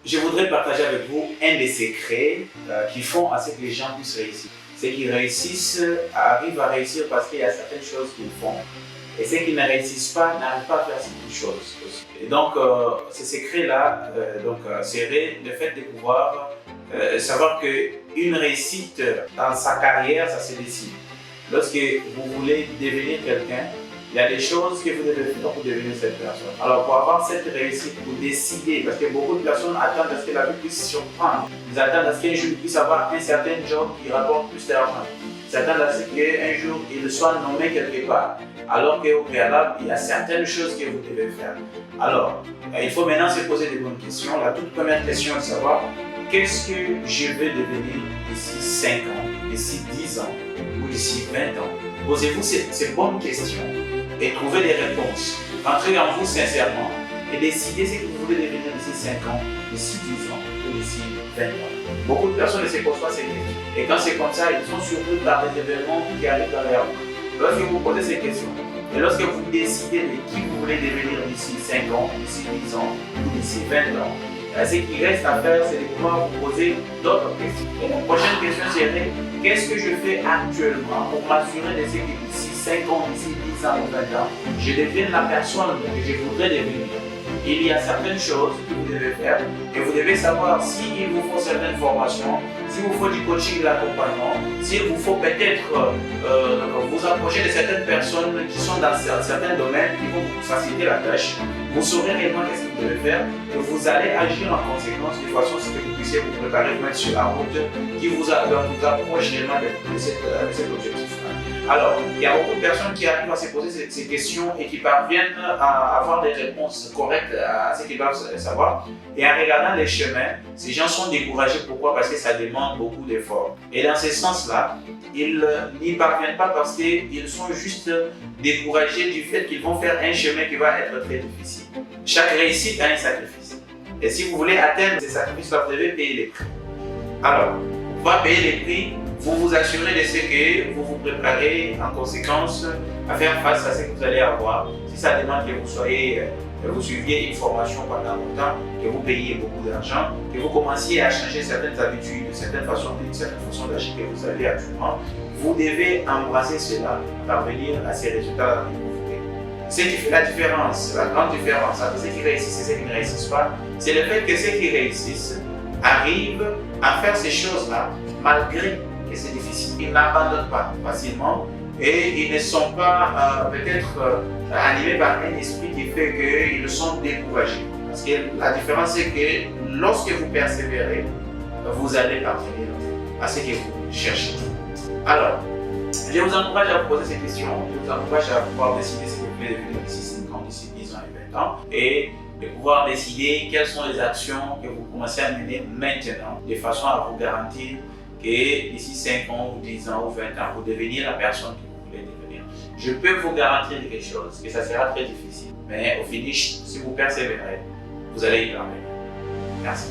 Je voudrais partager avec vous un des secrets qui font à ce que les gens puissent réussir. Ceux qui réussissent arrivent à réussir parce qu'il y a certaines choses qu'ils font. Et ceux qui ne réussissent pas n'arrivent pas à faire certaines choses aussi. Et donc, ce secret-là serait le fait de pouvoir savoir qu'une réussite dans sa carrière, ça se décide. Lorsque vous voulez devenir quelqu'un, il y a des choses que vous devez faire pour devenir cette personne. Alors pour avoir cette réussite, pour décider, parce que beaucoup de personnes attendent à ce que la vie puisse surprendre. Ils attendent à ce qu'un jour ils puissent avoir un certain job qui rapporte plus d'argent. Ils attendent à ce qu'un jour ils soient nommés quelque part. Alors qu'au préalable, il y a certaines choses que vous devez faire. Alors, il faut maintenant se poser des bonnes questions. La toute première question est de savoir qu'est-ce que je veux devenir d'ici 5 ans, d'ici 10 ans ou d'ici 20 ans. Posez-vous ces bonnes questions et trouvez des réponses. Entrez en vous sincèrement et décidez ce que vous voulez devenir d'ici 5 ans, d'ici 10 ans ou d'ici 20 ans. Beaucoup de personnes ne se posent pas ces questions. Et quand c'est comme ça, ils sont surpris par des événements qui arrivent dans leur vie. Lorsque vous posez ces questions, et lorsque vous décidez de qui vous voulez devenir d'ici 5 ans, d'ici 10 ans ou d'ici 20 ans, ce qui reste à faire, c'est de pouvoir vous poser d'autres questions. Et la prochaine question serait, qu'est-ce que je fais actuellement pour m'assurer de ce que d'ici 5 ans, d'ici 10 ans ou 20 ans, je devienne la personne que je voudrais devenir. Il y a certaines choses que vous devez faire et vous devez savoir s'il vous faut certaines formations, s'il vous faut du coaching, de l'accompagnement, s'il vous faut peut-être vous approcher de certaines personnes qui sont dans certains domaines qui vont vous faciliter la tâche. Vous saurez réellement qu'est-ce que vous devez faire et vous allez agir en conséquence de façon à ce que vous puissiez vous préparer, vous mettre sur la route qui vous approche réellement de cet objectif-là. Alors, il y a beaucoup de personnes qui arrivent à se poser ces questions et qui parviennent à avoir des réponses correctes à ce qu'ils doivent savoir. Et en regardant les chemins, ces gens sont découragés. Pourquoi? Parce que ça demande beaucoup d'efforts. Et dans ce sens-là, ils n'y parviennent pas parce qu'ils sont juste découragés du fait qu'ils vont faire un chemin qui va être très difficile. Chaque réussite a un sacrifice. Et si vous voulez atteindre ces sacrifices-là, vous devez payer les prix. Alors, pour payer les prix, vous vous assurez de ce que vous vous préparez en conséquence à faire face à ce que vous allez avoir. Si ça demande que vous suiviez une formation pendant longtemps, que vous payiez beaucoup d'argent, que vous commenciez à changer certaines habitudes, certaines façons d'agir que vous avez actuellement, vous devez embrasser cela, parvenir à ces résultats que vous voulez. Ce qui fait la différence, la grande différence entre ceux qui réussissent et ceux qui ne réussissent pas, c'est le fait que ceux qui réussissent arrivent à faire ces choses-là malgré que c'est difficile. Ils n'abandonnent pas facilement et ils ne sont pas peut-être animés par un esprit qui fait qu'ils sont découragés. Parce que la différence c'est que lorsque vous persévérez, vous allez parvenir à ce que vous cherchez. Alors, je vous encourage à vous poser ces questions, je vous encourage à pouvoir décider ce que vous voulez devenir d'ici 5 ans, d'ici 10 ans et 20 ans et de pouvoir décider quelles sont les actions que vous commencez à mener maintenant de façon à vous garantir que d'ici 5 ans ou 10 ans ou 20 ans, vous deveniez la personne que vous voulez devenir. Je peux vous garantir quelque chose, que ça sera très difficile, mais au finish, si vous persévérez, vous allez y parvenir. Merci.